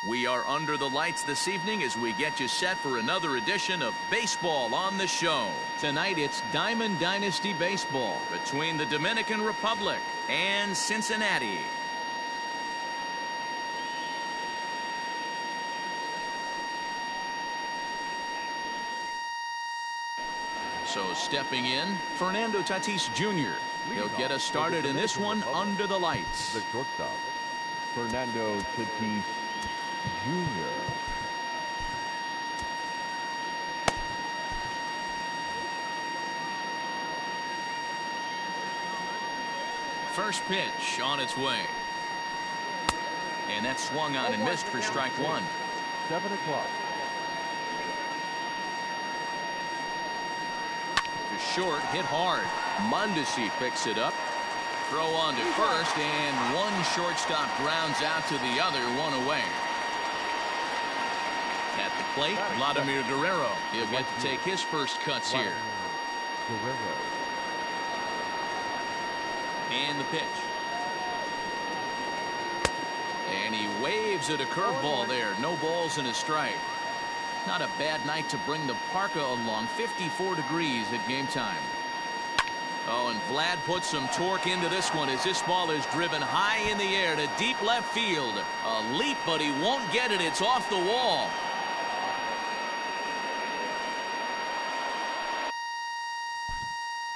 We are under the lights this evening as we get you set for another edition of Baseball on the Show. Tonight it's Diamond Dynasty Baseball between the Dominican Republic and Cincinnati. So stepping in, Fernando Tatis Jr. He'll get us started in this one under the lights. The shortstop, Fernando Tatis Jr. First pitch on its way. And that swung on and missed for strike one. 7 o'clock. To short, hit hard. Mondesi picks it up. Throw on to first, and one shortstop grounds out to the other, one away. At the plate, Vladimir Guerrero. He'll get to take his first cuts here. Guerrero. And the pitch. And he waves at a curveball there. No balls and a strike. Not a bad night to bring the parka along. 54 degrees at game time. Oh, and Vlad puts some torque into this one as this ball is driven high in the air to deep left field. A leap, but he won't get it. It's off the wall.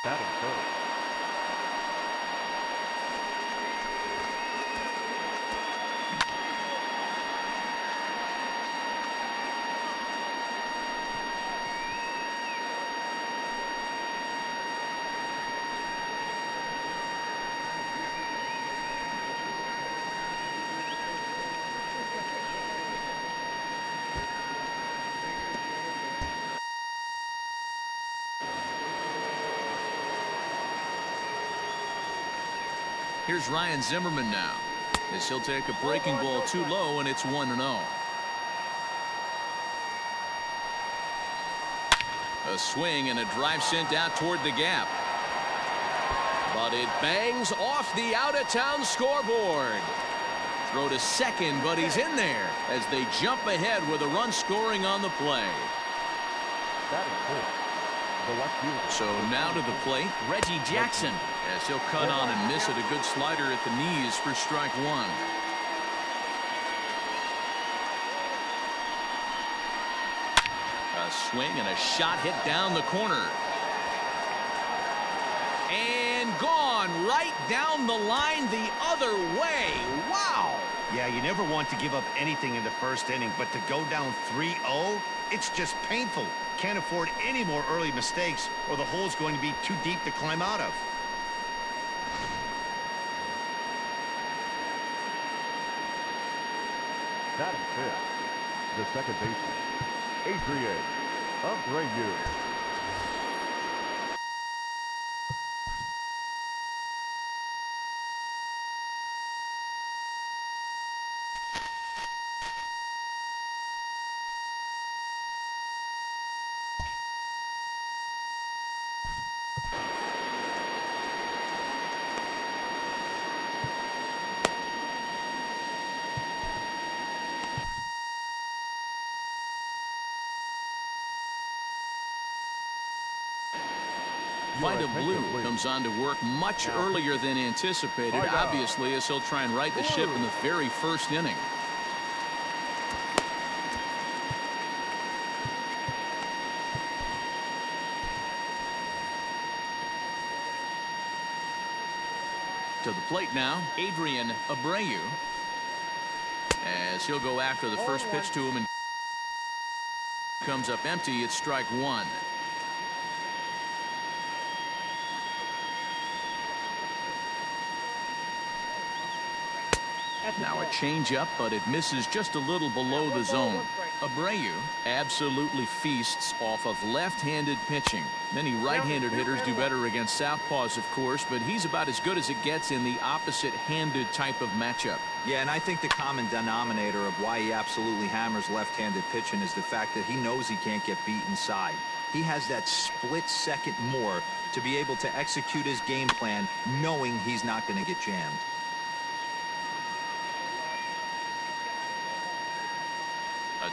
Batting first. Here's Ryan Zimmerman now, as he'll take a breaking ball too low, and it's 1-0. A swing and a drive sent out toward the gap. But it bangs off the out-of-town scoreboard. Throw to second, but he's in there as they jump ahead with a run scoring on the play. Batting first. So now to the plate, Reggie Jackson, as he'll cut on and miss at a good slider at the knees for strike one. A swing and a shot hit down the corner. And gone right down the line the other way. Wow. Yeah, you never want to give up anything in the first inning, but to go down 3-0, it's just painful. Can't afford any more early mistakes, or the hole's going to be too deep to climb out of. Batting fifth, the second baseman, Adrian Abreu. Vida Blue comes on to work much earlier than anticipated, obviously, as he'll try and right the ship in the very first inning. To the plate now, Adrian Abreu, as he'll go after the first pitch to him and comes up empty. It's strike one. Now a changeup, but it misses just a little below the zone. Abreu absolutely feasts off of left-handed pitching. Many right-handed hitters do better against southpaws, of course, but he's about as good as it gets in the opposite-handed type of matchup. Yeah, and I think the common denominator of why he absolutely hammers left-handed pitching is the fact that he knows he can't get beat inside. He has that split second more to be able to execute his game plan knowing he's not going to get jammed.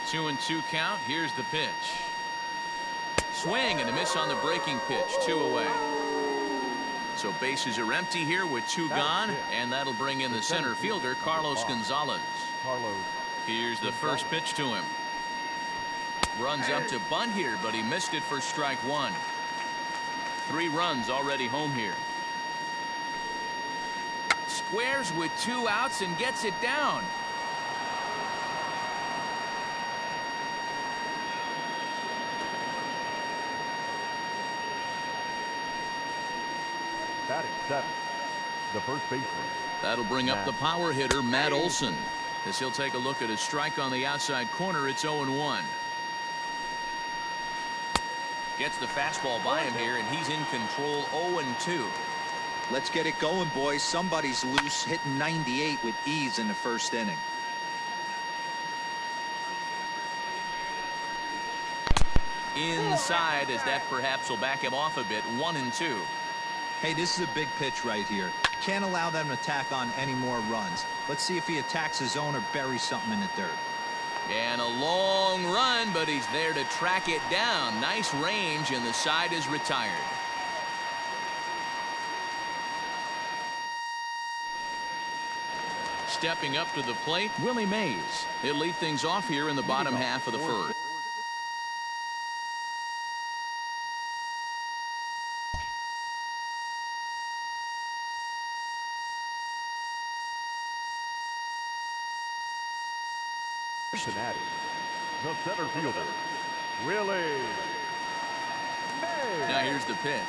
2-2 count. Here's the pitch. Swing and a miss on the breaking pitch. 2 away. So bases are empty here with 2 gone, and that'll bring in the center fielder, Carlos Gonzalez. Here's the first pitch to him. Runs up to bunt here, but he missed it for strike 1. 3 runs already home here. Squares with 2 outs and gets it down. Batting 7, the first baseman. That'll bring up the power hitter, Matt Olson. As he'll take a look at a strike on the outside corner, it's 0-1. Gets the fastball by him here, and he's in control. 0-2. Let's get it going, boys. Somebody's loose, hitting 98 with ease in the first inning. Inside, as that perhaps will back him off a bit. 1-2. Hey, this is a big pitch right here. Can't allow them to tack on any more runs. Let's see if he attacks his zone or buries something in the dirt. And a long run, but he's there to track it down. Nice range, and the side is retired. Stepping up to the plate, Willie Mays. He'll lead things off here in the bottom half of the first. Cincinnati, the center fielder, Willie Mays. Now here's the pitch.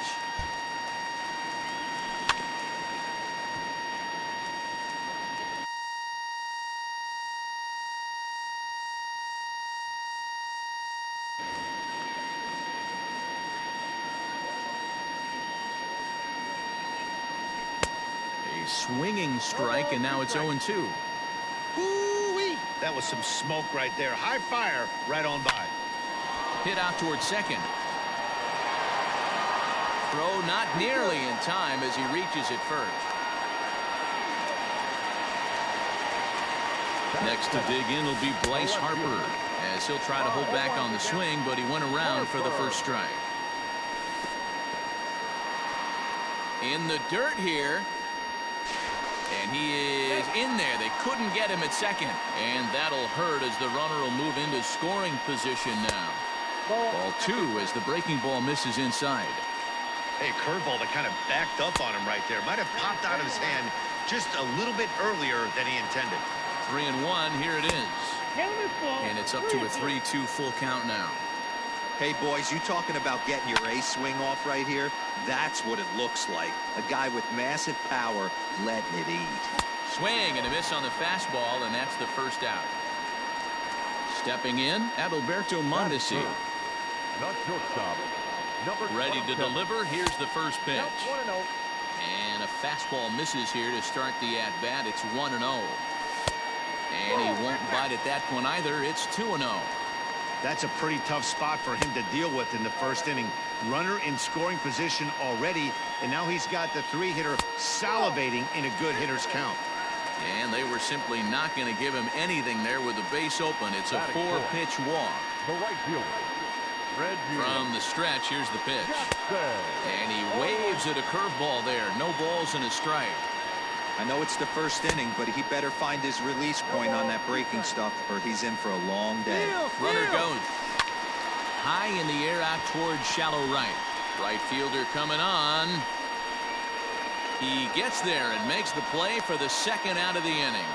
A swinging strike, and now it's 0-2. Woo-wee. That was some smoke right there. High fire right on by. Hit out towards second. Throw not nearly in time as he reaches it first. Next to dig in will be Bryce Harper, as he'll try to hold back on the swing, but he went around for the first strike. In the dirt here. And he is in there. They couldn't get him at second. And that'll hurt as the runner will move into scoring position now. Ball 2 as the breaking ball misses inside. Hey, curveball that kind of backed up on him right there. Might have popped out of his hand just a little bit earlier than he intended. 3-1. Here it is. And it's up to a 3-2 full count now. Hey, boys, you talking about getting your ace swing off right here? That's what it looks like. A guy with massive power letting it eat. Swing and a miss on the fastball, and that's the first out. Stepping in, Adalberto Mondesi. Not shortstop. Ready to deliver. Here's the first pitch. And a fastball misses here to start the at-bat. It's 1-0. And he won't bite at that one either. It's 2-0. That's a pretty tough spot for him to deal with in the first inning. Runner in scoring position already, and now he's got the 3-hitter salivating in a good hitter's count. And they were simply not going to give him anything there with the base open. It's a 4-pitch walk. The right fielder, from the stretch, here's the pitch. And he waves at a curveball there. No balls and a strike. I know it's the first inning, but he better find his release point on that breaking stuff, or he's in for a long day. Runner goes high in the air out towards shallow right. Right fielder coming on. He gets there and makes the play for the second out of the inning.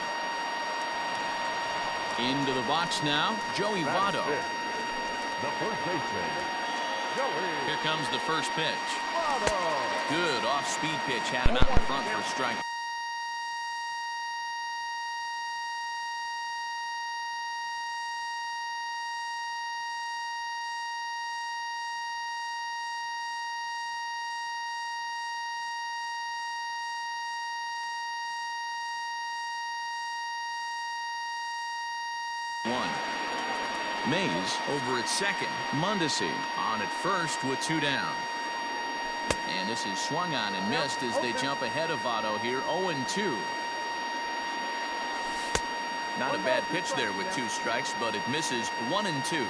Into the box now, Joey Votto. The first baseman, Joey. Here comes the first pitch. Good off-speed pitch, had him out in front for a strike. Mays over at second. Mondesi on at first with 2 down. And this is swung on and missed as they jump ahead of Votto here. 0-2. Not a bad pitch there with 2 strikes, but it misses 1-2.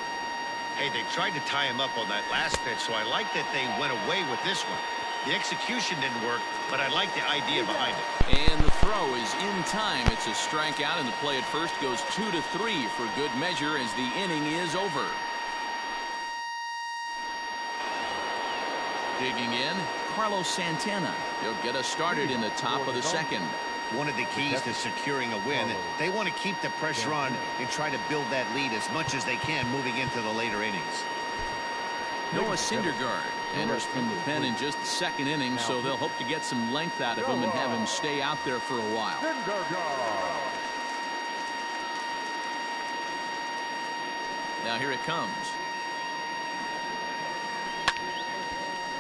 Hey, they tried to tie him up on that last pitch, so I like that they went away with this one. The execution didn't work, but I like the idea behind it. And the throw is in time. It's a strikeout, and the play at first goes 2-3 for good measure as the inning is over. Digging in, Carlos Santana. He'll get us started in the top of the second. One of the keys to securing a win, they want to keep the pressure on and try to build that lead as much as they can moving into the later innings. Noah Syndergaard enters from the pen in just the second inning, so they'll hope to get some length out of him and have him stay out there for a while. Now here it comes.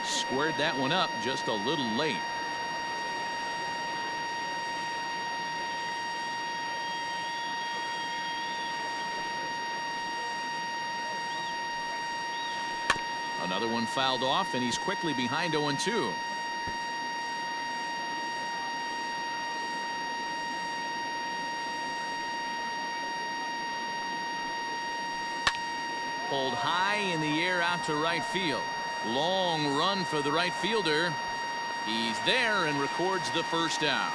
Squared that one up just a little late. Another one fouled off, and he's quickly behind 0-2. Pulled high in the air out to right field. Long run for the right fielder. He's there and records the first out.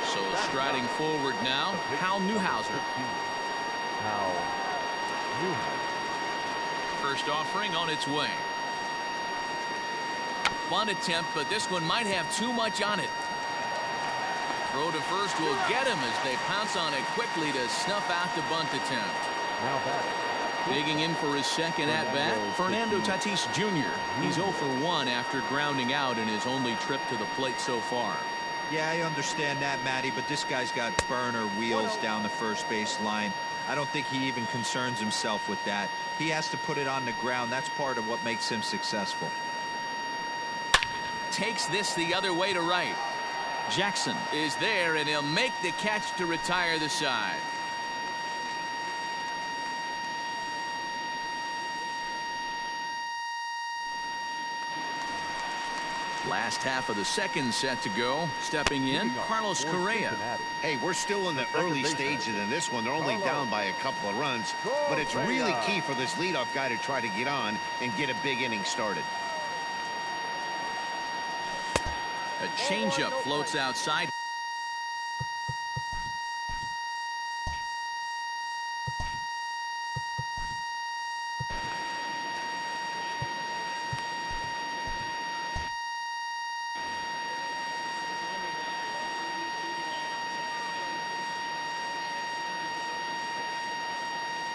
So striding forward now, Hal Newhouser. First offering on its way. Bunt attempt, but this one might have too much on it. Throw to first will get him as they pounce on it quickly to snuff out the bunt attempt. Digging in for his second at-bat, Fernando Tatis Jr. He's 0 for 1 after grounding out in his only trip to the plate so far. Yeah, I understand that, Matty, but this guy's got burner wheels down the first base line. I don't think he even concerns himself with that. He has to put it on the ground. That's part of what makes him successful. Takes this the other way to right. Jackson is there, and he'll make the catch to retire the side. Last half of the second set to go. Stepping in, Carlos Correa. Hey, we're still in the early stages in this one. They're only down by a couple of runs, but it's really key for this leadoff guy to try to get on and get a big inning started. A changeup floats outside.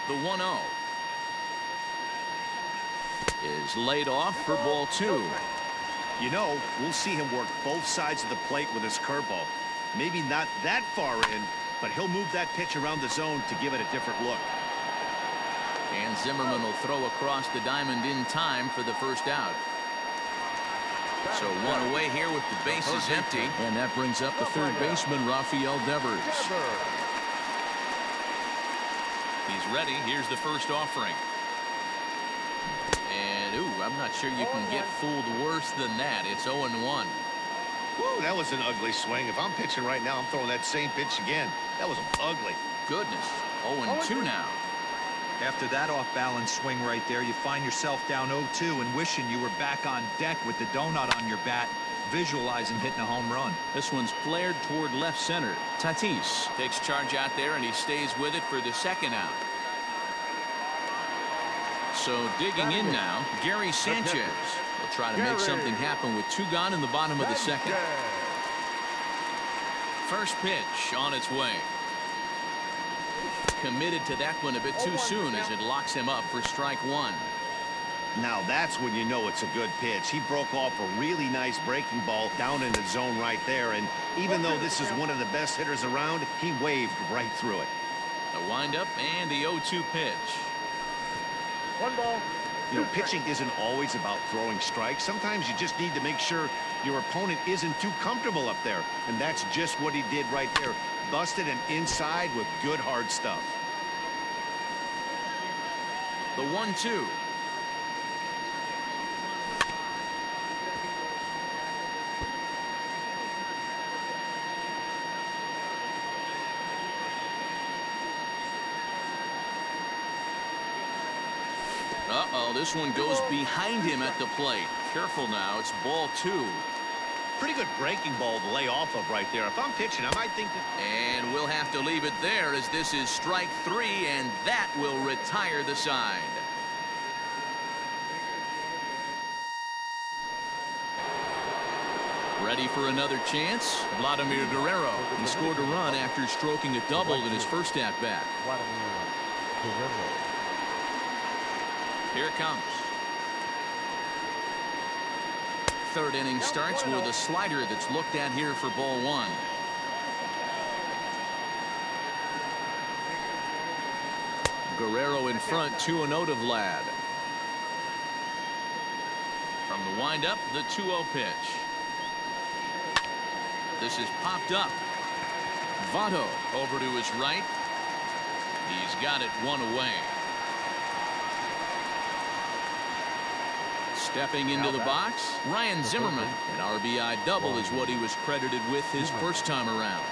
The 1-0 is laid off for ball 2. You know, we'll see him work both sides of the plate with his curveball. Maybe not that far in, but he'll move that pitch around the zone to give it a different look. And Zimmerman will throw across the diamond in time for the first out. So one away here with the bases empty. And that brings up the third baseman, Rafael Devers. He's ready. Here's the first offering. And, ooh, I'm not sure you can get fooled worse than that. It's 0-1. Woo, that was an ugly swing. If I'm pitching right now, I'm throwing that same pitch again. That was ugly. Goodness. 0-2 now. After that off-balance swing right there, you find yourself down 0-2 and wishing you were back on deck with the donut on your bat, visualizing hitting a home run. This one's flared toward left center. Tatis takes charge out there, and he stays with it for the second out. So digging in now, Gary Sanchez will try to make something happen with 2 gone in the bottom of the second. First pitch on its way. Committed to that one a bit too soon as it locks him up for strike 1. Now that's when you know it's a good pitch. He broke off a really nice breaking ball down in the zone right there, and even though this is one of the best hitters around, he waved right through it. The windup and the 0-2 pitch. 1 ball. You know, pitching isn't always about throwing strikes. Sometimes you just need to make sure your opponent isn't too comfortable up there, and that's just what he did right there. Busted him inside with good hard stuff. The 1-2. Uh-oh, this one goes behind him at the plate. Careful now, it's ball 2. Pretty good breaking ball to lay off of right there. If I'm pitching, I might think that. And we'll have to leave it there as this is strike 3, and that will retire the side. Ready for another chance? Vladimir Guerrero. He scored a run after stroking a double in his first at-bat. Here it comes. Third inning starts with a slider that's looked at here for ball 1. Guerrero in front, 2-0 to Vlad. From the windup, the 2-0 pitch. This is popped up. Votto over to his right. He's got it 1 away. Stepping into the box, Ryan Zimmerman. An RBI double is what he was credited with his first time around.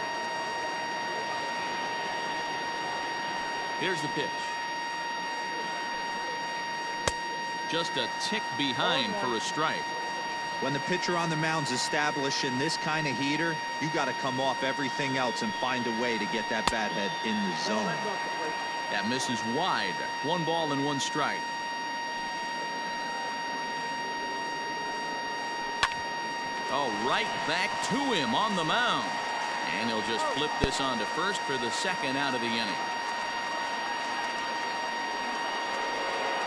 Here's the pitch. Just a tick behind for a strike. When the pitcher on the mound's establishing this kind of heater, you got to come off everything else and find a way to get that bat head in the zone. That misses wide. 1 ball and 1 strike. Oh, right back to him on the mound. And he'll just flip this on to first for the second out of the inning.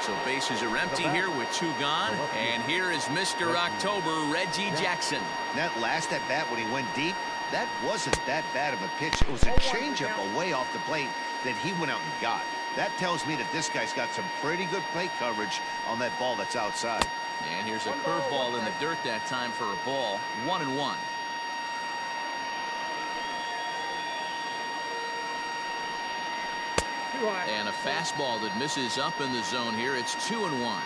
So bases are empty here with 2 gone. And here is Mr. October, Reggie Jackson. That last at bat when he went deep, that wasn't that bad of a pitch. It was a changeup away off the plate that he went out and got. That tells me that this guy's got some pretty good plate coverage on that ball that's outside. And here's a curveball in the dirt that time for a ball. 1-1. And a fastball that misses up in the zone here. It's 2-1.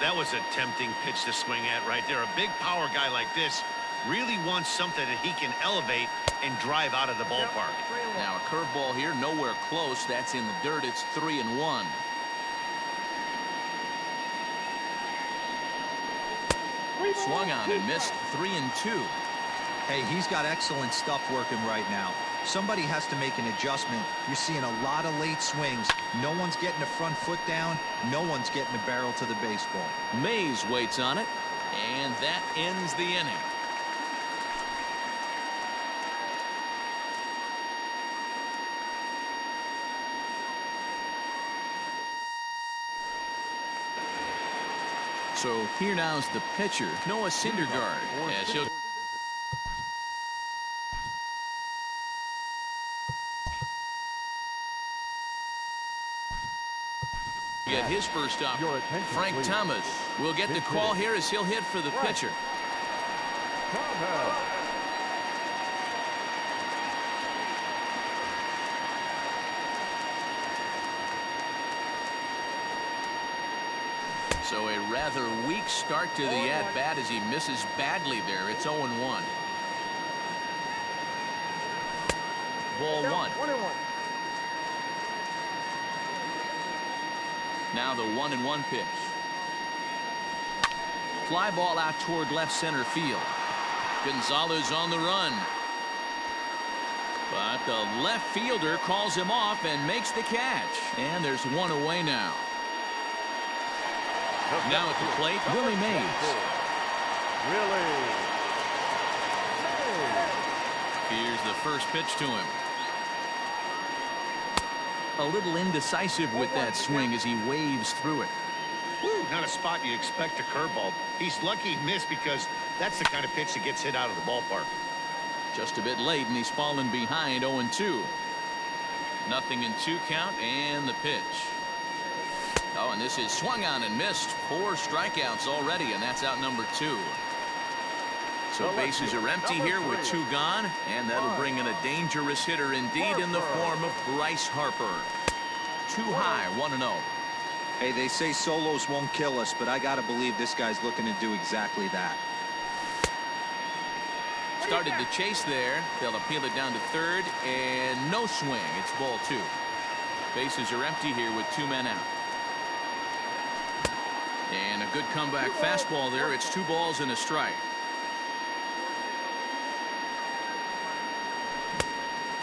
That was a tempting pitch to swing at right there. A big power guy like this really wants something that he can elevate and drive out of the ballpark. Now a curveball here, nowhere close. That's in the dirt. It's 3-1. Swung on and missed. 3-2. Hey, he's got excellent stuff working right now. Somebody has to make an adjustment. You're seeing a lot of late swings. No one's getting the front foot down. No one's getting the barrel to the baseball. Mays waits on it, and that ends the inning. So here now's the pitcher, Noah Syndergaard, as he'll get his first up. Frank Thomas will get the call here as he'll hit for the pitcher. So a rather weak start to the at-bat as he misses badly there. It's 0-1. Ball 1. Now the 1-1 pitch. Fly ball out toward left center field. Gonzalez on the run. But the left fielder calls him off and makes the catch. And there's 1 away now. Now at the plate, Willie Mays. Here's the first pitch to him. A little indecisive with that swing as he waves through it. Woo, not a spot you'd expect a curveball. He's lucky he missed because that's the kind of pitch that gets hit out of the ballpark. Just a bit late, and he's fallen behind 0-2. Nothing in 2 count, and the pitch. Oh, and this is swung on and missed. 4 strikeouts already, and that's out number 2. So bases are empty here with 2 gone, and that'll bring in a dangerous hitter indeed in the form of Bryce Harper. Too high, 1-0. Hey, they say solos won't kill us, but I got to believe this guy's looking to do exactly that. Started to chase there. They'll appeal it down to third, and no swing. It's ball 2. Bases are empty here with 2 men out. And a good comeback fastball there. It's 2 balls and a strike.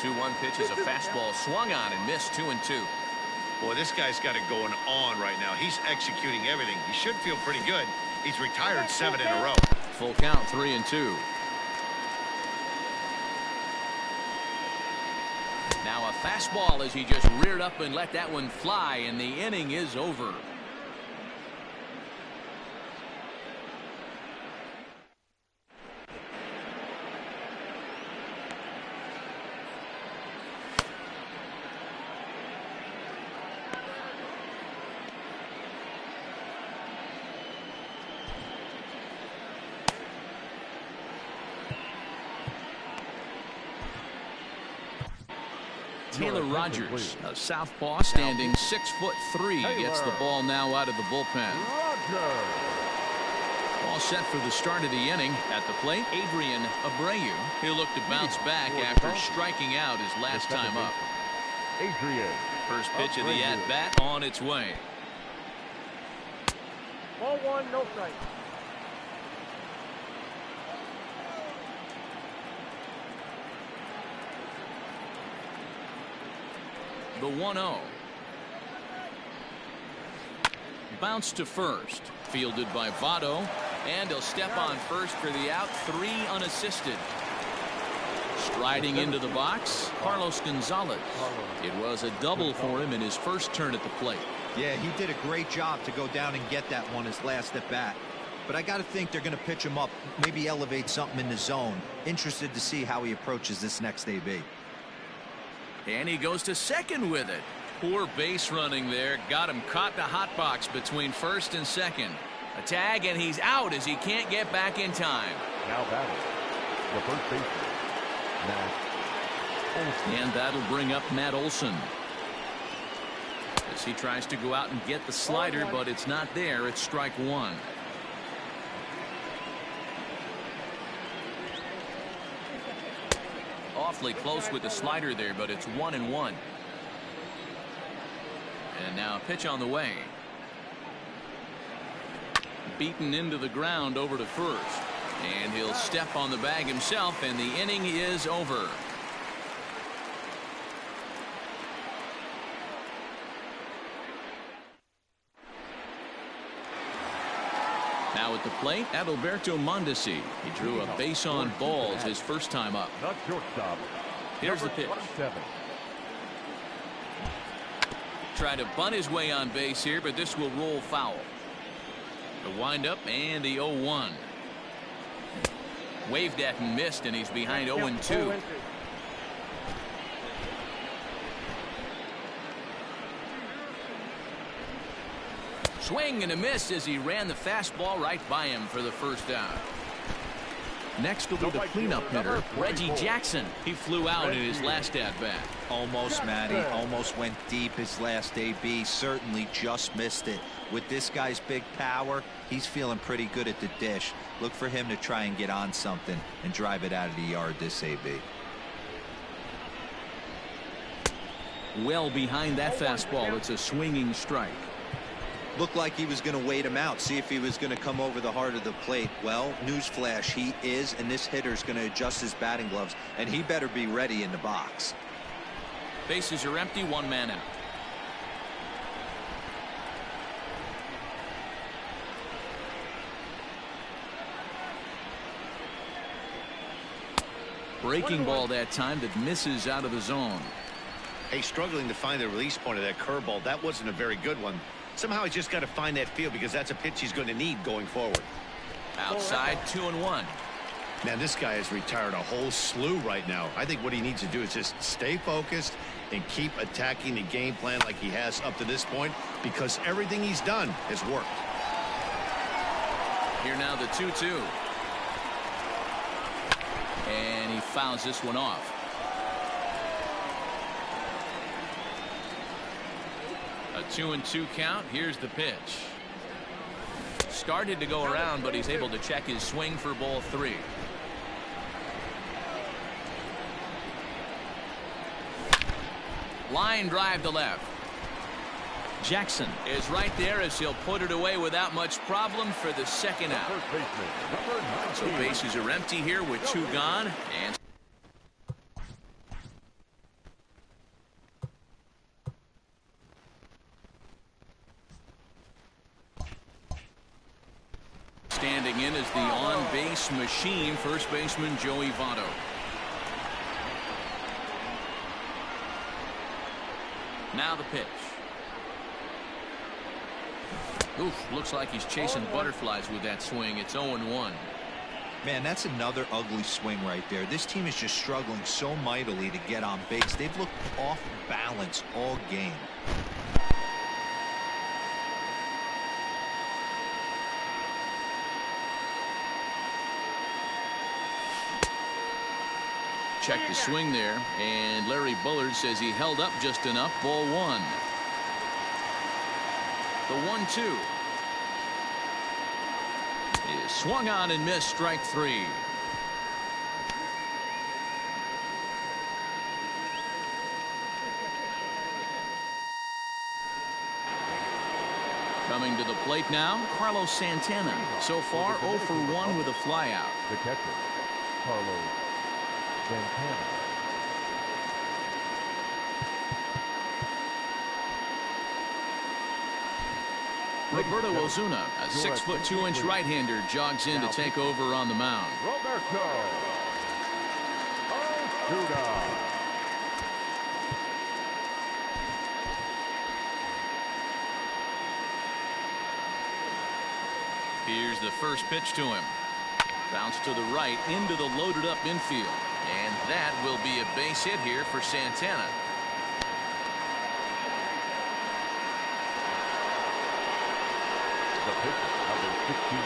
2-1 pitch is a fastball swung on and missed. 2-2. Boy, this guy's got it going on right now. He's executing everything. He should feel pretty good. He's retired 7 in a row. Full count, 3-2. Now a fastball as he just reared up and let that one fly, and the inning is over. Taylor Rogers, a southpaw, standing 6'3", gets the ball now out of the bullpen. All set for the start of the inning. At the plate, Adrian Abreu. He'll look to bounce back after striking out his last time up. First pitch of the at-bat on its way. Ball 1, no strike. The 1-0. Bounce to first. Fielded by Votto. And he'll step on first for the out. 3 unassisted. Striding into the box, Carlos Gonzalez. It was a double for him in his first turn at the plate. Yeah, he did a great job to go down and get that one his last at bat. But I got to think they're going to pitch him up, maybe elevate something in the zone. Interested to see how he approaches this next AB. And he goes to second with it. Poor base running there. Got him caught in the hot box between first and second. A tag, and he's out as he can't get back in time. Now batting, the first baseman, Matt Olson. And that'll bring up Matt Olson. As he tries to go out and get the slider, but it's not there. It's strike 1. Awfully close with the slider there, but it's 1-1. And now a pitch on the way. Beaten into the ground over to first. And he'll step on the bag himself, and the inning is over. Now at the plate, Adalberto Mondesi. He drew a base on balls his first time up. Not shortstop. Here's the pitch. 27. Try to bunt his way on base here, but this will roll foul. The windup and the 0-1. Waved at and missed, and he's behind 0-2. Swing and a miss as he ran the fastball right by him for the first out. Next will be the cleanup hitter, Reggie Jackson. He flew out in his last at-bat. Almost, Matty. Almost went deep his last AB. Certainly just missed it. With this guy's big power, he's feeling pretty good at the dish. Look for him to try and get on something and drive it out of the yard this AB. Well behind that fastball. It's a swinging strike. Looked like he was going to wait him out, see if he was going to come over the heart of the plate. Well, newsflash, he is, and this hitter's going to adjust his batting gloves, and he better be ready in the box. Bases are empty, 1 man out. Breaking ball that time that misses out of the zone. Hey, struggling to find the release point of that curveball. That wasn't a very good one. Somehow he's just got to find that feel, because that's a pitch he's going to need going forward. Outside, 2-1. Man, this guy has retired a whole slew right now. I think what he needs to do is just stay focused and keep attacking the game plan like he has up to this point, because everything he's done has worked. Here now the 2-2. And he fouls this one off. A 2-2 count. Here's the pitch. Started to go around, but he's able to check his swing for ball 3. Line drive to left. Jackson is right there as he'll put it away without much problem for the second out. First baseman, number 19. So bases are empty here with 2 gone. And standing in is the on-base machine, first baseman Joey Votto. Now the pitch. Oof, looks like he's chasing butterflies with that swing. It's 0-1. Man, that's another ugly swing right there. This team is just struggling so mightily to get on base. They've looked off balance all game. Check the swing there, and Larry Bullard says he held up just enough. Ball 1. The 1-2 is swung on and missed. Strike 3. Coming to the plate now, Carlos Santana. So far 0 for 1 with a flyout. The catcher, Carlos Santana. Roberto Ozuna, a 6'2" right-hander, jogs in to take over on the mound. Roberto Ozuna. Here's the first pitch to him. Bounce to the right into the loaded up infield. And that will be a base hit here for Santana. The pitcher, number 16.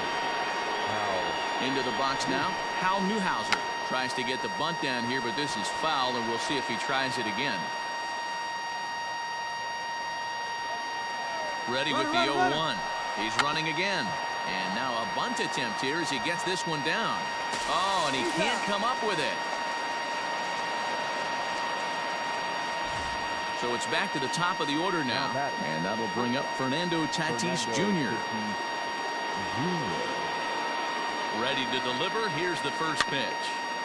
Now Into the box now. Hal Newhouser tries to get the bunt down here, but this is foul, and we'll see if he tries it again. Ready with the 0-1. He's running again. And now a bunt attempt here as he gets this one down. Oh, and he can't come up with it. So it's back to the top of the order now. And that'll bring up Fernando Tatis Jr. Ready to deliver. Here's the first pitch.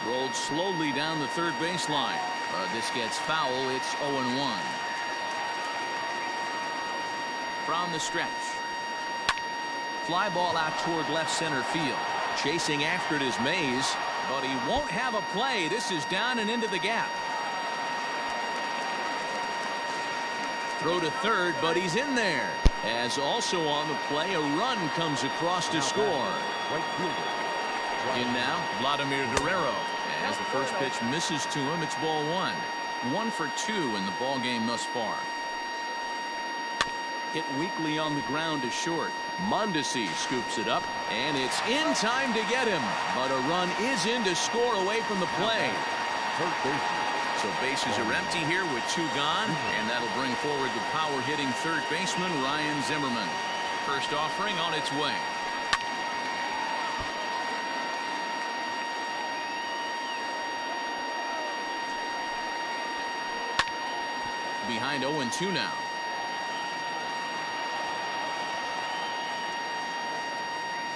Rolled slowly down the third baseline. This gets foul. It's 0-1. From the stretch. Fly ball out toward left center field. Chasing after it is Mays, but he won't have a play. This is down and into the gap. Throw to third, but he's in there. As also on the play, a run comes across to score. right fielder. In now, Vladimir Guerrero. As the first pitch misses to him, it's ball 1. 1 for 2 in the ball game thus far. Hit weakly on the ground to short. Mondesi scoops it up, and it's in time to get him. But a run is in to score away from the play. First baseman. So bases are empty here with 2 gone, and that'll bring forward the power-hitting third baseman, Ryan Zimmerman. First offering on its way. Behind 0-2 now.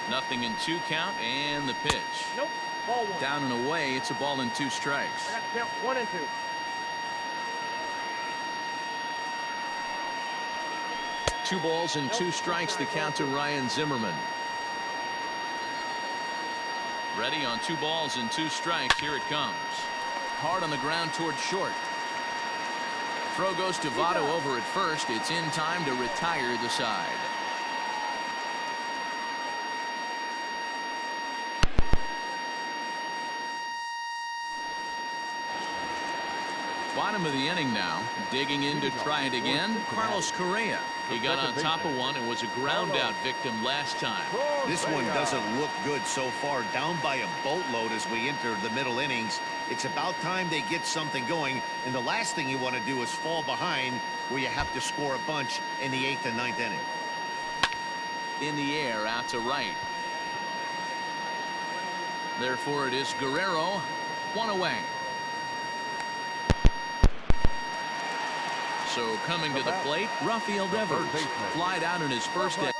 Nothing in 2 count, and the pitch. Nope. Ball 1. Down and away. It's a ball and 2 strikes. I got to count 1 and 2. Two balls and 2 strikes the count to Ryan Zimmerman. Ready on 2 balls and 2 strikes. Here it comes. Hard on the ground toward short. Throw goes to Votto over at first. It's in time to retire the side. Bottom of the inning now. Digging in to try it again. Carlos Correa. He got on top of one and was a ground out victim last time. This one doesn't look good so far. Down by a boatload as we enter the middle innings. It's about time they get something going. And the last thing you want to do is fall behind where you have to score a bunch in the 8th and 9th inning. In the air out to right. Therefore it is So coming to the plate, Rafael Devers. Flied out in his first at.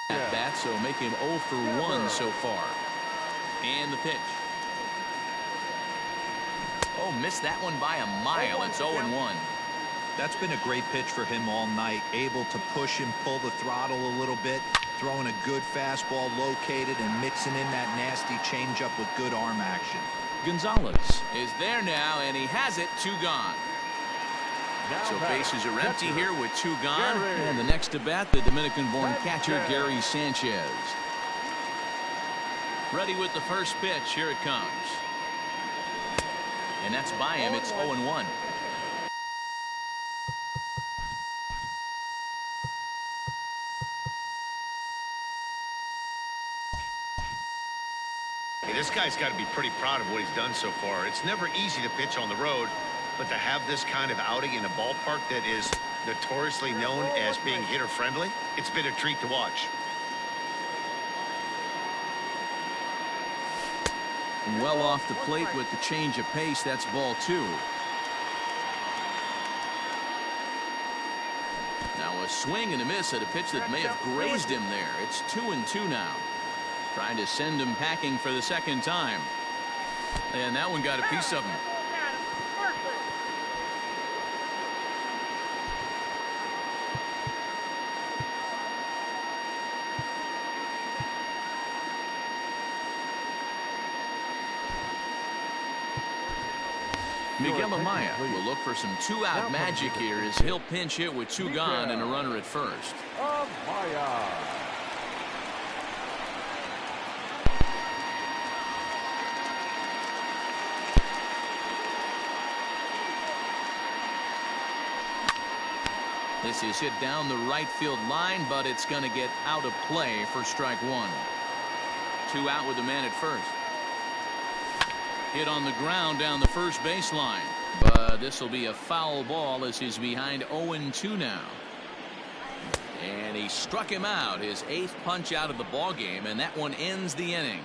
At bat, so make him 0 for 1 so far. And the pitch. Oh, missed that one by a mile. It's 0-1. That's been a great pitch for him all night. Able to push and pull the throttle a little bit. Throwing a good fastball located and mixing in that nasty changeup with good arm action. Gonzalez is there now, and he has it. 2 gone. So bases are empty here with 2 gone. And the next to bat, the Dominican-born catcher, Gary Sanchez. Ready with the first pitch. Here it comes. And that's by him. It's 0-1. Hey, this guy's got to be pretty proud of what he's done so far. It's never easy to pitch on the road, but to have this kind of outing in a ballpark that is notoriously known as being hitter-friendly, it's been a treat to watch. Well off the plate with the change of pace. That's ball 2. Now a swing and a miss at a pitch that may have grazed him there. It's 2-2 now. Trying to send him packing for the second time. And that one got a piece of him. Miguel Amaya will look for some 2-out magic here as he'll pinch hit with 2 gone and a runner at first. This is hit down the right field line, but it's going to get out of play for strike 1. 2 out with the man at first. Hit on the ground down the first baseline, but this will be a foul ball as he's behind 0-2 now. And he struck him out, his 8th punch out of the ball game, and that one ends the inning.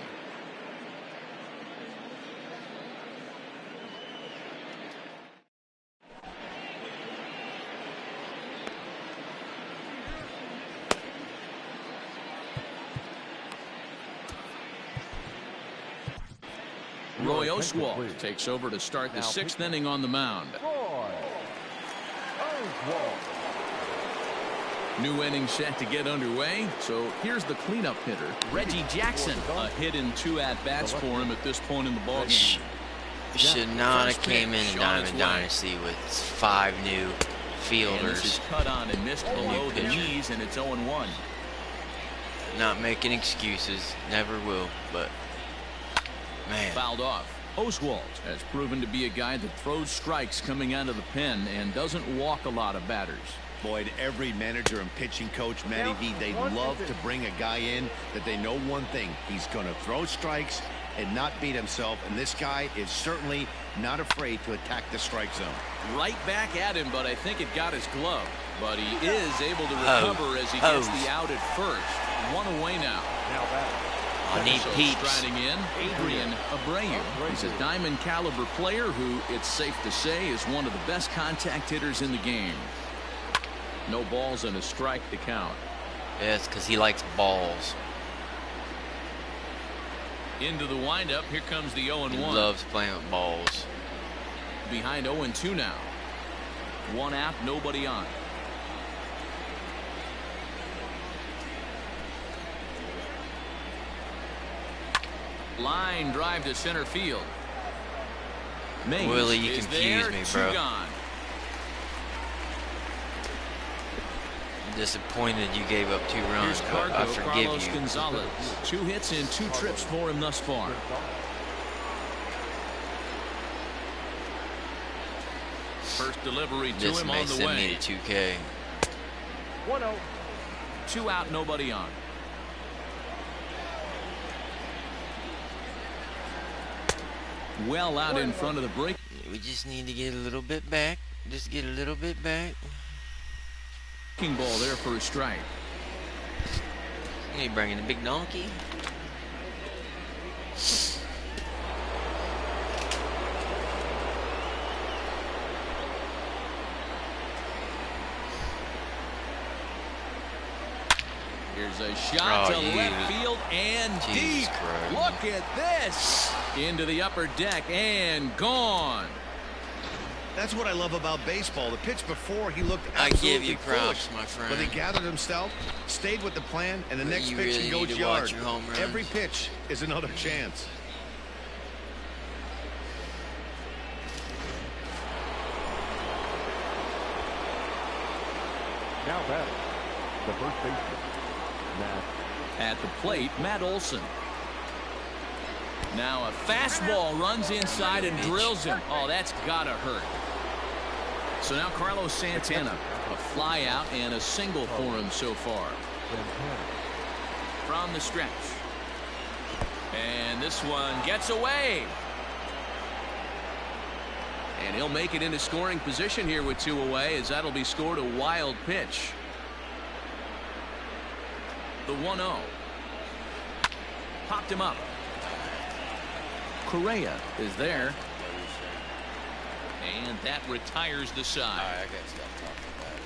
Roy Oswalt takes over to start the 6th inning on the mound. New inning set to get underway. So here's the cleanup hitter, Reggie Jackson. A hit in 2 at-bats for him at this point in the ballgame. Should not have came in Diamond Dynasty with 5 new fielders. And this is cut on and missed below the knees, and it's 0-1. Not making excuses, never will, but man. Fouled off. Oswalt has proven to be a guy that throws strikes coming out of the pen and doesn't walk a lot of batters. Boyd, every manager and pitching coach, Matty V, they love to bring a guy in that they know one thing. He's going to throw strikes and not beat himself, and this guy is certainly not afraid to attack the strike zone. Right back at him, but I think it got his glove. But he is able to recover as he gets the out at first. 1 away now. I need peeps. Striding in, Adrian Abreu. He's a diamond caliber player who, it's safe to say, is one of the best contact hitters in the game. No balls and a strike to count. Yes, because he likes balls. Into the windup. Here comes the 0-1. He loves playing with balls. Behind 0-2 now. 1 out, nobody on. Line drive to center field. Mays Willie, you is confuse there, me, 2 bro. gone. disappointed you gave up 2 runs, but I forgive Carlos you. Gonzalez. 2 hits and 2 trips for him thus far. First delivery to This him may on the send way. me to 2K. 1-0. 2 out, nobody on. Well out in front of the break. We just need to get a little bit back. Just get a little bit back. Breaking ball there for a strike. Hey, bringing the big donkey. Here's a shot to you- left field and Jesus deep. Christ. Look at this. Into the upper deck and gone. That's what I love about baseball. The pitch before, he looked I absolutely give you props, foolish, my friend. but he gathered himself, stayed with the plan, and the But next you pitch really he need goes to watch yard. your home runs. Every pitch is another chance. Now batting, the first baseman, Matt. At the plate, Matt Olson. Now a fastball runs inside and drills him. Oh, that's gotta hurt. So now Carlos Santana, a fly out and a single for him so far. From the stretch. And this one gets away. And he'll make it into scoring position here with 2 away, as that'll be scored a wild pitch. The 1-0. Popped him up. Correa is there. And that retires the side. I gotta stop talking about it.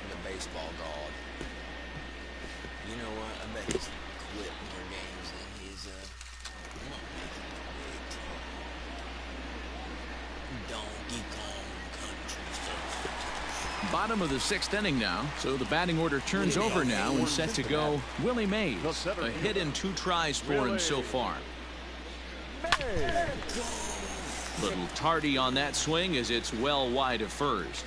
The baseball god. You know what? I bet he's quit more games than he's Donkey Kong Country. Bottom of the 6th inning now, so the batting order turns over now and set to go Willie Mays. A hit and 2 tries for him so far. Little tardy on that swing as it's well wide of first.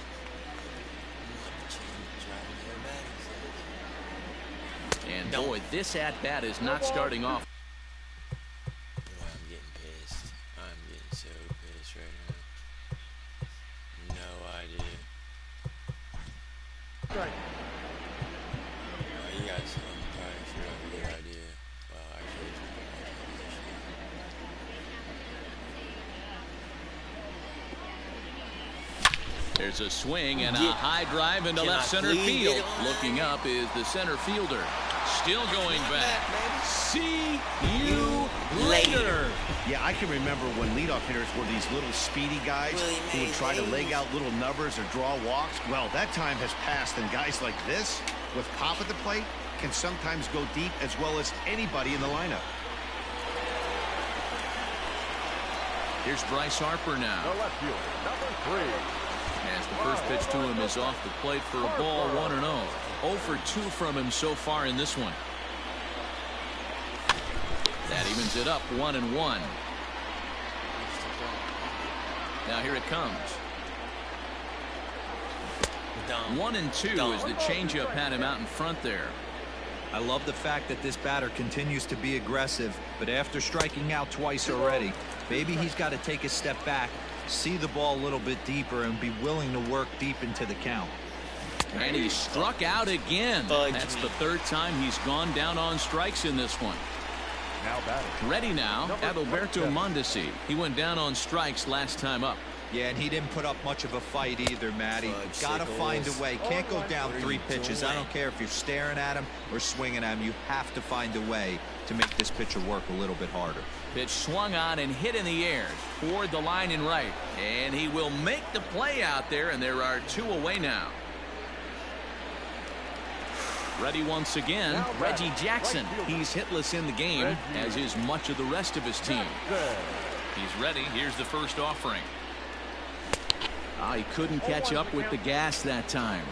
And boy, this at-bat is not starting off. Boy, I'm getting pissed. I'm getting so pissed right now. No idea. Strike. You guys probably should have a good idea. Well, actually, There's a swing and a high drive into Can left I center please field. get it? Looking up is the center fielder. Still going back. See you later. Yeah, I can remember when leadoff hitters were these little speedy guys who would try to leg out little nubbers or draw walks. Well, that time has passed, and guys like this, with pop at the plate, can sometimes go deep as well as anybody in the lineup. Here's Bryce Harper now. The left fielder, number 3. As the first pitch to him is off the plate for a ball, 1-0. 0 for 2 from him so far in this one. That evens it up 1-1. Now here it comes. 1-2 as the changeup had him out in front there. I love the fact that this batter continues to be aggressive, but after striking out twice already, maybe he's got to take a step back, see the ball a little bit deeper, and be willing to work deep into the count. And he struck out again. That's the 3rd time he's gone down on strikes in this one. Now batting. Ready now, Adalberto Mondesi. He went down on strikes last time up. Yeah, and he didn't put up much of a fight either, Matty. Gotta find a way. Can't go down 3 pitches. I don't care if you're staring at him or swinging at him. You have to find a way to make this pitcher work a little bit harder. Pitch swung on and hit in the air toward the line and right. And he will make the play out there, and there are 2 away now. Ready once again, Reggie Jackson. He's hitless in the game, as is much of the rest of his team. He's ready. Here's the first offering. He couldn't catch up with the gas that time.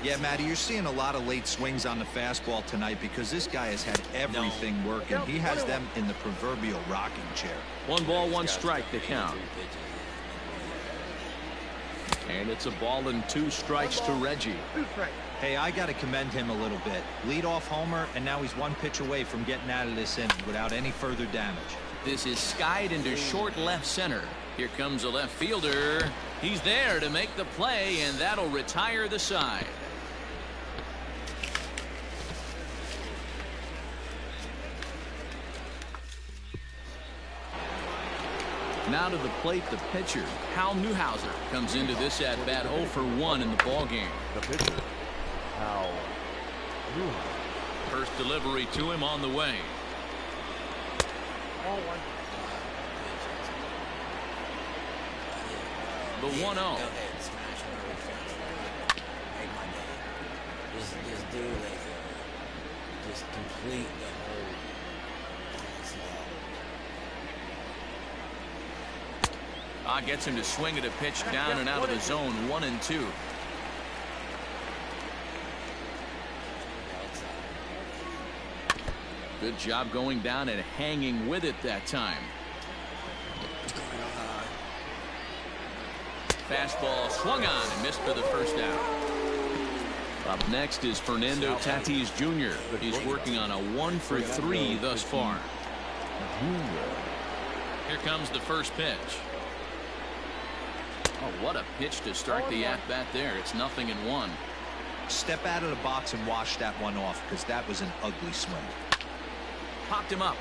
Yeah, Matty, you're seeing a lot of late swings on the fastball tonight because this guy has had everything working. He has them in the proverbial rocking chair. 1 ball, 1 strike, the count. And it's a ball and 2 strikes to Reggie. Hey, I got to commend him a little bit. Leadoff homer, and now he's 1 pitch away from getting out of this inning without any further damage. This is skied into short left center. Here comes a left fielder. He's there to make the play, and that'll retire the side. Now to the plate, the pitcher, Hal Newhouser, comes into this at bat 0 for 1 in the ball game. The pitcher, Hal Newhouser. First delivery to him on the way. The 1-0. Go ahead, smash whatever you feel. Make my day. Just do like just complete the whole Gets him to swing at a pitch down and out of the zone. 1-2. Good job going down and hanging with it that time. Fastball swung on and missed for the first out. Up next is Fernando Tatis Jr. He's working on a 1 for 3 thus far. Here comes the first pitch. Oh, what a pitch to start the at-bat there. It's 0-1. Step out of the box and wash that one off, because that was an ugly swing. Popped him up.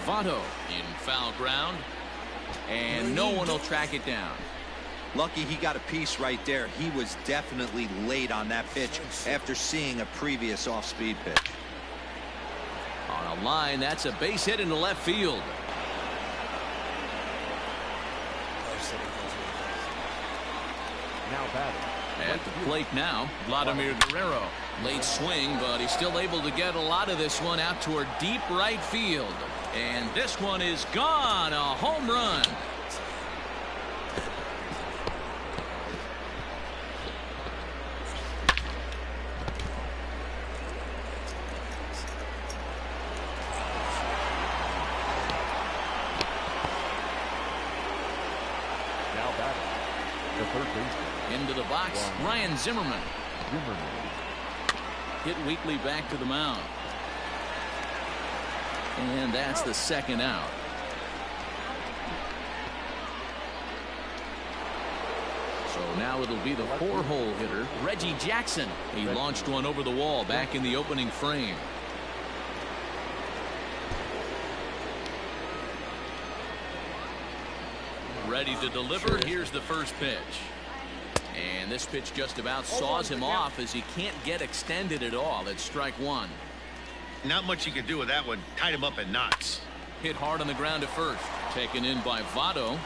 Votto in foul ground. And no one will track it down. Lucky he got a piece right there. He was definitely late on that pitch after seeing a previous off-speed pitch. On a line, that's a base hit into left field. Now batting. At the plate now, Vladimir Guerrero. Late swing, but he's still able to get a lot of this one out toward deep right field. And this one is gone. A home run. Now batting. The third baseman. Into the box, Ryan Zimmerman. Hit weakly back to the mound. And that's the second out. So now it'll be the 4-hole hitter, Reggie Jackson. He launched one over the wall back in the opening frame. Ready to deliver. Here's the first pitch. And this pitch just about saws him off as he can't get extended at all. It's strike 1. Not much you can do with that one. Tied him up in knots. Hit hard on the ground at first. Taken in by Votto.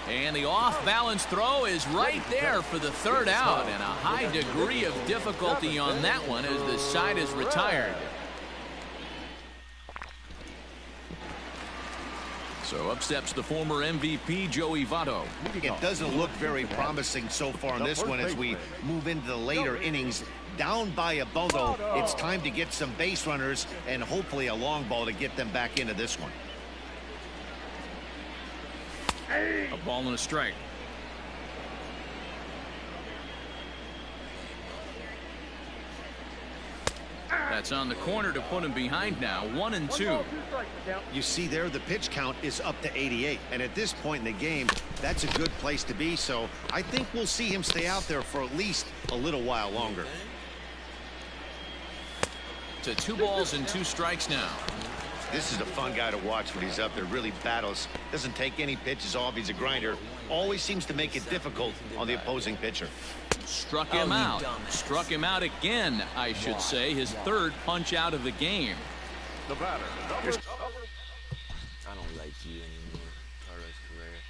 And the off-balance throw is right there for the third out. And a high degree of difficulty on that one as the side is retired. So up steps the former MVP, Joey Votto. It doesn't look very promising so far in this one as we move into the later innings. Down by a bundle, it's time to get some base runners and hopefully a long ball to get them back into this one. A ball and a strike. That's on the corner to put him behind now. 1-2. You see there, the pitch count is up to 88. And at this point in the game, that's a good place to be. So I think we'll see him stay out there for at least a little while longer. To 2 balls and 2 strikes now. This is a fun guy to watch when he's up there. Really battles. Doesn't take any pitches off. He's a grinder. Always seems to make it difficult on the opposing pitcher. Struck him out. Struck him out again, I should say. His 3rd punch out of the game. The batter. I don't like you anymore, Carlos Correa.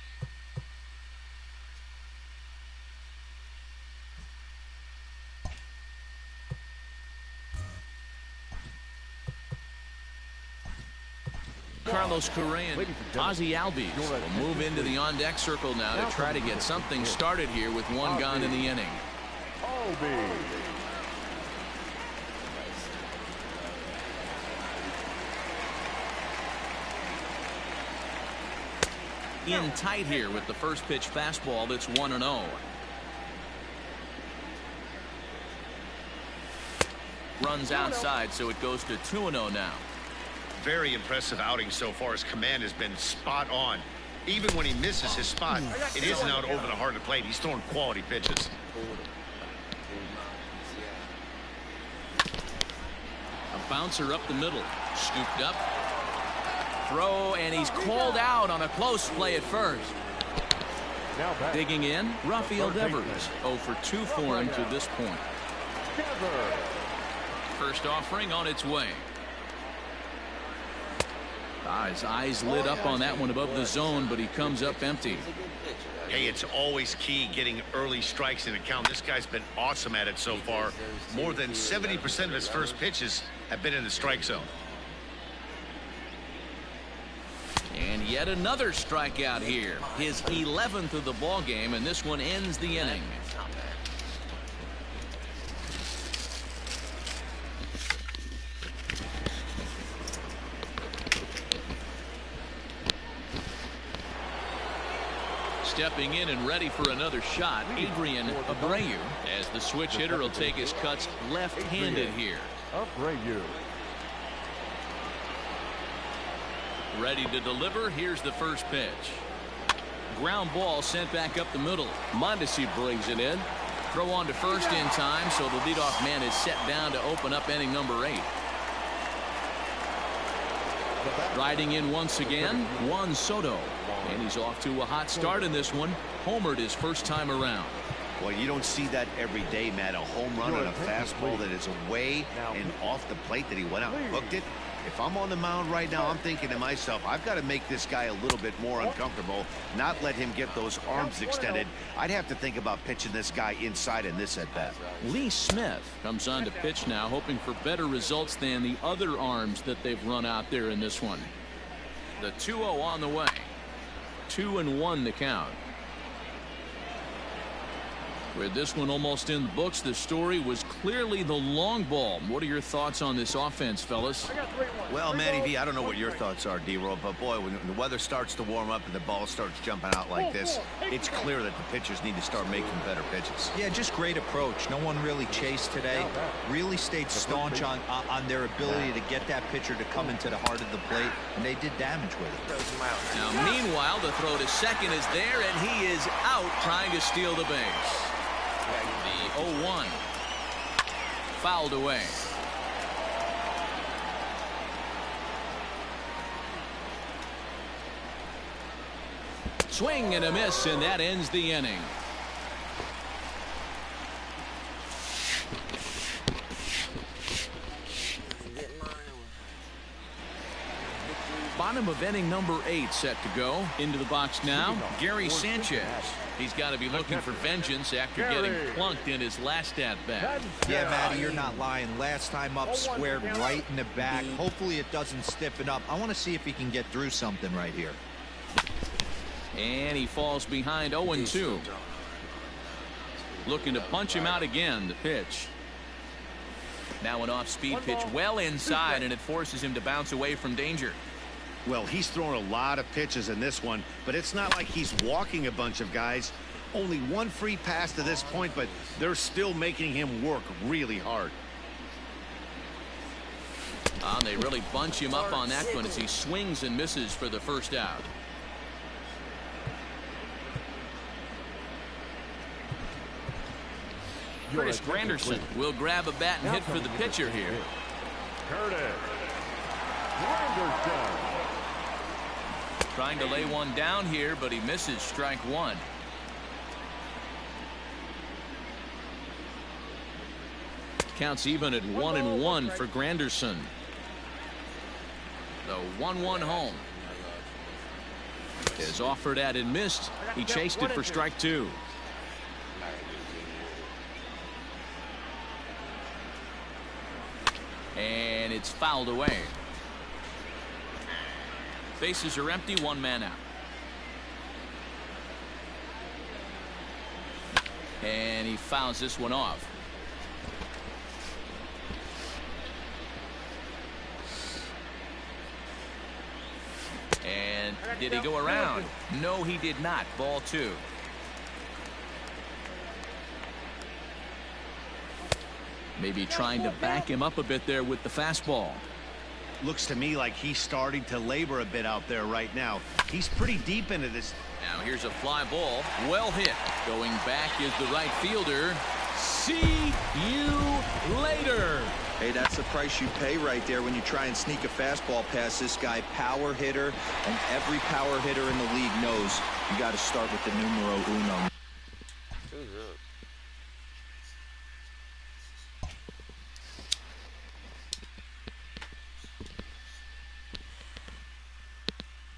Carlos Correa and Ozzie Albies will move into the on-deck circle now to try to get something started here with 1 gone in the inning. In tight here with the first pitch fastball that's 1-0. runs outside, so it goes to 2-0 now. Very impressive outing so far. His command has been spot on. Even when he misses his spot, it isn't out over the heart of the plate. He's throwing quality pitches. A bouncer up the middle. Scooped up. Throw, and he's called out on a close play at first. Digging in, Rafael Devers. 0 for 2 for him to this point. First offering on its way. His eyes lit up on that one above the zone, but he comes up empty. Hey, it's always key getting early strikes in a count. This guy's been awesome at it so far. More than 70% of his first pitches have been in the strike zone. And yet another strikeout here. His 11th of the ball game, and this one ends the inning. Stepping in and ready for another shot, Adrian Abreu, as the switch hitter will take his cuts left-handed here. Abreu. Ready to deliver. Here's the first pitch. Ground ball sent back up the middle. Mondesi brings it in. Throw on to first in time, so the leadoff man is set down to open up inning number 8. Riding in once again, Juan Soto. And he's off to a hot start in this one. Homered his first time around. Well, you don't see that every day, Matt. A home run on a fastball that is away and off the plate that he went out and hooked it. If I'm on the mound right now, I'm thinking to myself, I've got to make this guy a little bit more uncomfortable, not let him get those arms extended. I'd have to think about pitching this guy inside in this at-bat. Lee Smith comes on to pitch now, hoping for better results than the other arms that they've run out there in this one. The 2-0 on the way. 2-1 the count. With this one almost in the books, the story was clearly the long ball. What are your thoughts on this offense, fellas? Well, Matty V, I don't know what your thoughts are, D-Roll, but boy, when the weather starts to warm up and the ball starts jumping out like this, it's clear that the pitchers need to start making better pitches. Yeah, just great approach. No one really chased today. Really stayed staunch on their ability to get that pitcher to come into the heart of the plate, and they did damage with it. Now, meanwhile, the throw to second is there, and he is out trying to steal the base. The 0-1 fouled away. Swing and a miss, and that ends the inning. Bottom of inning number 8 set to go. Into the box now, Gary Sanchez. He's got to be looking for vengeance after getting plunked in his last at-bat. Yeah, Matty, you're not lying. Last time up, squared right in the back. Hopefully it doesn't stiffen up. I want to see if he can get through something right here. And he falls behind 0-2. Looking to punch him out again. The pitch. Now an off-speed pitch well inside, and it forces him to bounce away from danger. Well, he's thrown a lot of pitches in this one, but it's not like he's walking a bunch of guys. Only one free pass to this point, but they're still making him work really hard. They really bunch him up on that one as he swings and misses for the first out. Curtis Granderson will grab a bat and hit for the pitcher here. Curtis Granderson. Trying to lay one down here, but he misses strike 1. Counts even at 1-1 for Granderson. The 1-1 home. Is offered at and missed. He chased it for strike 2. And it's fouled away. Bases are empty, 1 man out. And he fouls this one off. And did he go around? No, he did not. Ball 2. Maybe trying to back him up a bit there with the fastball. Looks to me like he's starting to labor a bit out there right now. He's pretty deep into this. Now here's a fly ball. Well hit. Going back is the right fielder. See you later. Hey, that's the price you pay right there when you try and sneak a fastball past this guy. Power hitter, and every power hitter in the league knows you got to start with the numero uno.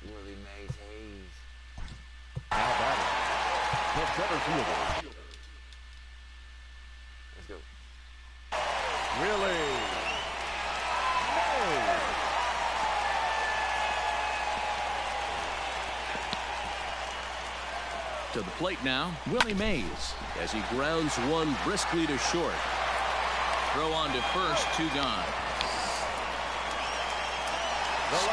Willie Mays Hayes. Now batting, the center fielder. Let's go. Willie Mays. To the plate now, Willie Mays, as he grounds one briskly to short. Throw on to first, 2 gone.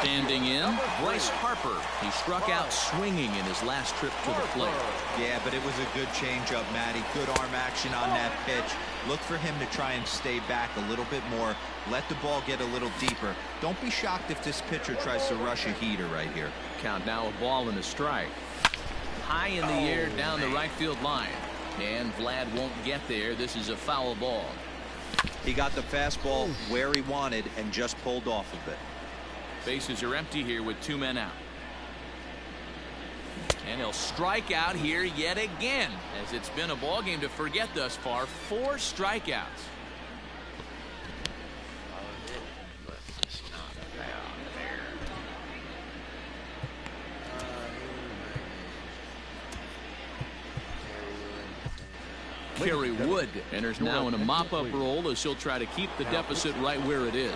Standing in, Bryce Harper. He struck out swinging in his last trip to the plate. Yeah, but it was a good changeup, Matty. Good arm action on that pitch. Look for him to try and stay back a little bit more. Let the ball get a little deeper. Don't be shocked if this pitcher tries to rush a heater right here. Count now, a ball and a strike. High in the air down the right field line. And Vlad won't get there. This is a foul ball. He got the fastball where he wanted and just pulled off of it. Bases are empty here with 2 men out. And he'll strike out here yet again, as it's been a ball game to forget thus far. 4 strikeouts. Kerry Wood enters now in a mop-up role as he'll try to keep the deficit right where it is.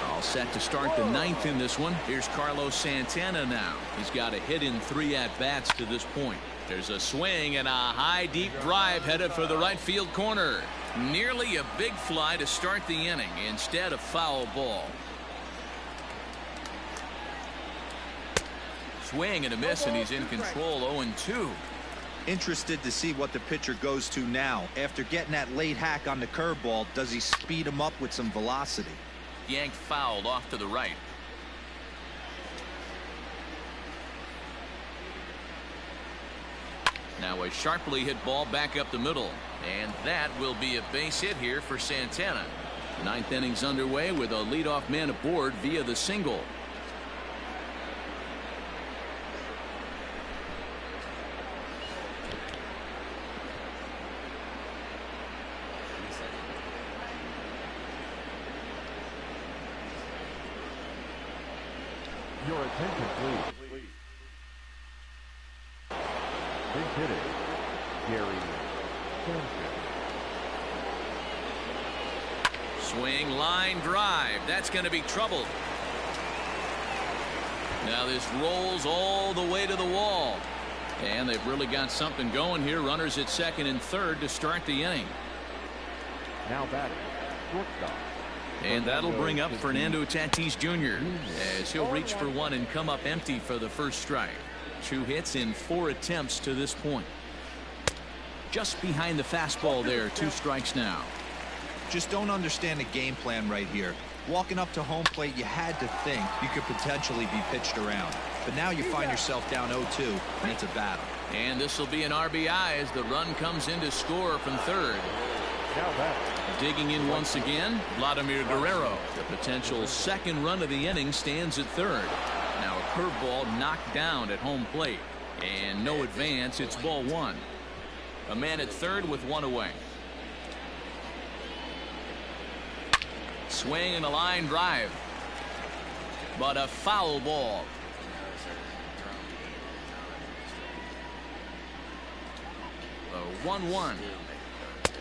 All set to start the 9th in this one. Here's Carlos Santana now. He's got a hit in 3 at-bats to this point. There's a swing and a high deep drive headed for the right field corner. Nearly a big fly to start the inning. Instead, a foul ball. Swing and a miss, and he's in control. 0-2. Interested to see what the pitcher goes to now. After getting that late hack on the curveball, does he speed him up with some velocity? Yanked fouled off to the right. Now a sharply hit ball back up the middle, and that will be a base hit here for Santana. 9th inning's underway with a leadoff man aboard via the single. Your attention, please. Big hitter, Gary Sanchez. Swing, line drive. That's going to be troubled. Now this rolls all the way to the wall. And they've really got something going here. Runners at 2nd and 3rd to start the inning. Now batting, shortstop. And that'll bring up Fernando Tatis Jr. as he'll reach for one and come up empty for the first strike. 2 hits in 4 attempts to this point. Just behind the fastball there. 2 strikes now. Just don't understand the game plan right here. Walking up to home plate, you had to think you could potentially be pitched around. But now you find yourself down 0-2, and it's a battle. And this will be an RBI as the run comes in to score from 3rd. Now batting. Digging in once again, Vladimir Guerrero. The potential 2nd run of the inning stands at 3rd. Now a curveball knocked down at home plate. And no advance. It's ball 1. A man at 3rd with 1 away. Swing and a line drive. But a foul ball. A 1-1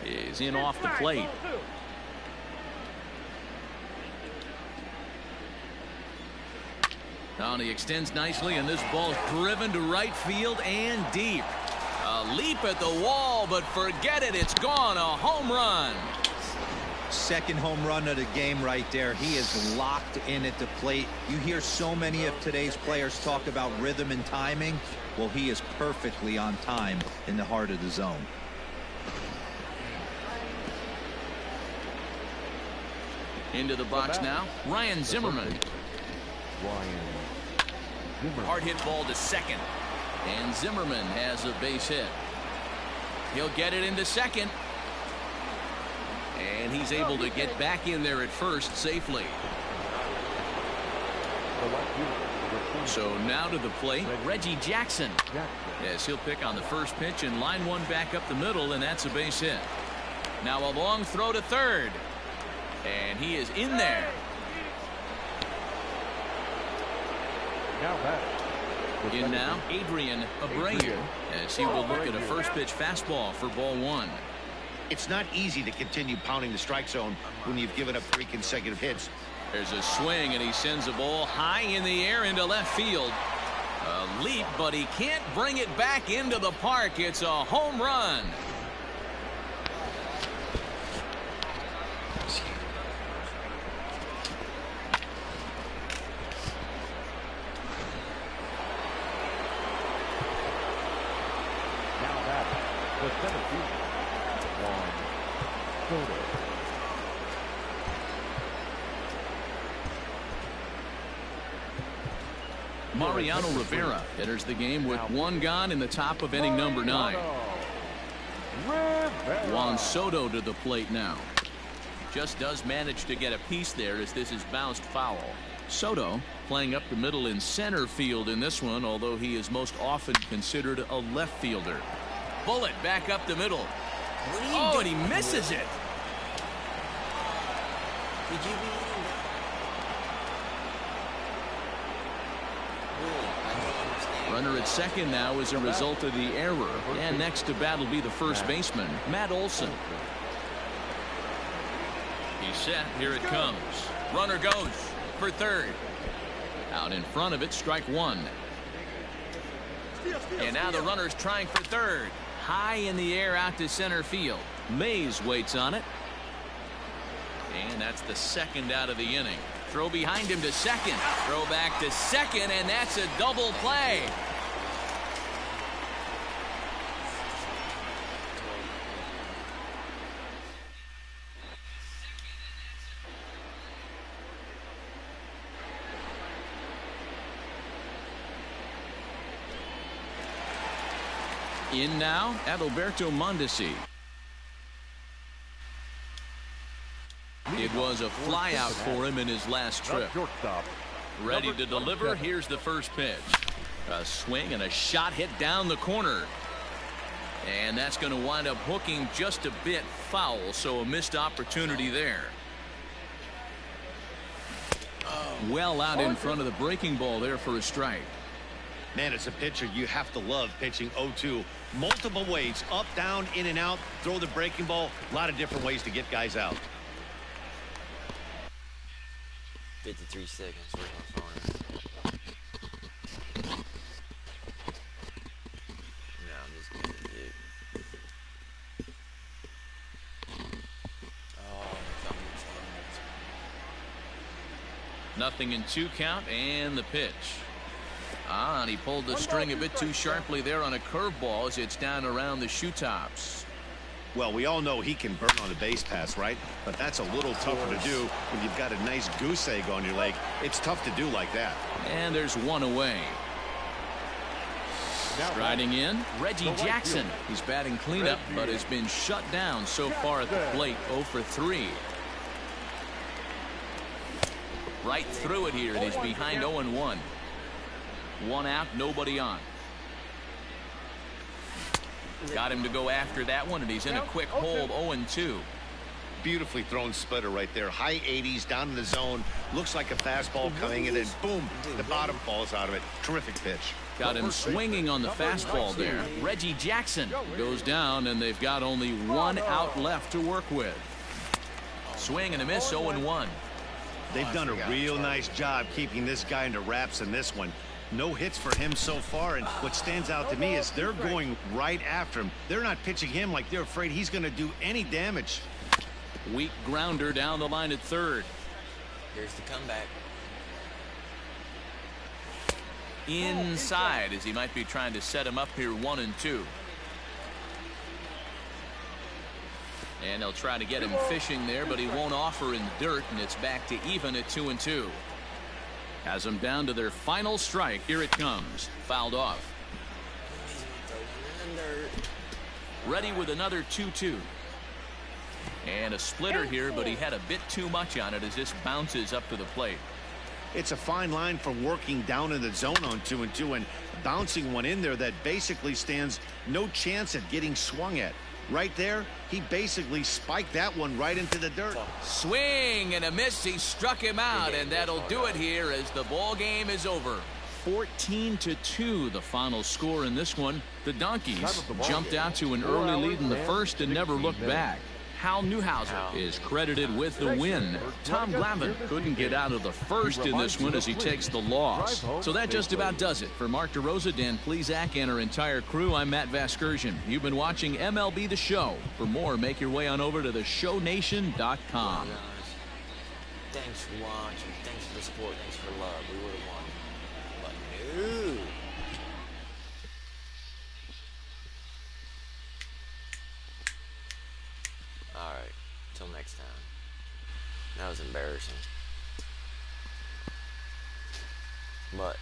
is in off the plate. Now he extends nicely, and this ball's driven to right field and deep. A leap at the wall, but forget it. It's gone. A home run. 2nd home run of the game right there. He is locked in at the plate. You hear so many of today's players talk about rhythm and timing. Well, he is perfectly on time in the heart of the zone. Into the box now, Ryan Zimmerman. Hard hit ball to second. And Zimmerman has a base hit. He'll get it into second. And he's able to get back in there at first safely. So now to the plate, Reggie Jackson. Yes, he'll pick on the first pitch and line one back up the middle, and that's a base hit. Now a long throw to third. And he is in there. In now, Adrian Abreu, as he will look at a first pitch fastball for ball one. It's not easy to continue pounding the strike zone when you've given up 3 consecutive hits. There's a swing, and he sends a ball high in the air into left field. A leap, but he can't bring it back into the park. It's a home run. Mariano Rivera enters the game with 1 gone in the top of inning number 9. Juan Soto to the plate now. Just does manage to get a piece there as this is bounced foul. Soto playing up the middle in center field in this one, although he is most often considered a left fielder. Bullet back up the middle. Oh, and he misses it. Could you be eating that? Runner at second now as a result of the error. And next to bat will be the first baseman, Matt Olson. He's set. Here it comes. Runner goes for third. Out in front of it, strike one. And now the runner's trying for third. High in the air out to center field. Mays waits on it. And that's the second out of the inning. Throw behind him to second. Throw back to second, and that's a double play. In now, Adalberto Mondesi. It was a flyout for him in his last trip. Ready to deliver. Here's the first pitch. A swing and a shot hit down the corner. And that's going to wind up hooking just a bit foul, so a missed opportunity there. Well out in front of the breaking ball there for a strike. Man, as a pitcher, you have to love pitching 0-2. Multiple ways, up, down, in and out, throw the breaking ball. A lot of different ways to get guys out. 53 seconds. Where's my phone? No, I'm just kidding, dude. Oh, Nothing in 2 count, and the pitch. And he pulled the string a bit too sharply there on a curveball as it's down around the shoe tops. Well, we all know he can burn on the base pass, right? But that's a little tougher to do when you've got a nice goose egg on your leg. It's tough to do like that. And there's one away. Striding in, Reggie Jackson. He's batting cleanup, but has been shut down so far at the plate. 0 for 3. Right through it here. He's behind 0-1. 1 out, nobody on. Got him to go after that one, and he's in a quick hold. 0-2. Beautifully thrown splitter right there. High 80s down in the zone. Looks like a fastball coming in, and boom, the bottom falls out of it. Terrific pitch. Got him swinging on the fastball there. Reggie Jackson goes down, and they've got only 1 out left to work with. Swing and a miss. 0-1. They've done a real nice job keeping this guy into wraps in this one. No hits for him so far, and what stands out to me is they're going right after him. They're not pitching him like they're afraid he's going to do any damage. Weak grounder down the line at third. Here's the comeback. Inside, as he might be trying to set him up here. 1-2. And they'll try to get him fishing there, but he won't offer in the dirt, and it's back to even at 2-2. Has them down to their final strike. Here it comes. Fouled off. Ready with another 2-2. And a splitter here, but he had a bit too much on it as this bounces up to the plate. It's a fine line for working down in the zone on 2-2 and bouncing one in there that basically stands no chance at getting swung at. Right there, he basically spiked that one right into the dirt. Swing and a miss. He struck him out, and that'll do it here as the ball game is over. 14-2 the final score in this one. The Donkeys jumped out to an early lead in the first and never looked back. Hal Newhouser is credited with the win. Tom Glavine couldn't get out of the first in this one as he takes the loss. So that just about does it. For Mark DeRosa, Dan Plesac, and our entire crew, I'm Matt Vasgersian. You've been watching MLB The Show. For more, make your way on over to theshownation.com. Thanks for watching. Thanks for the support. Thanks for the love. We would have won. But no. Alright, till next time. That was embarrassing. But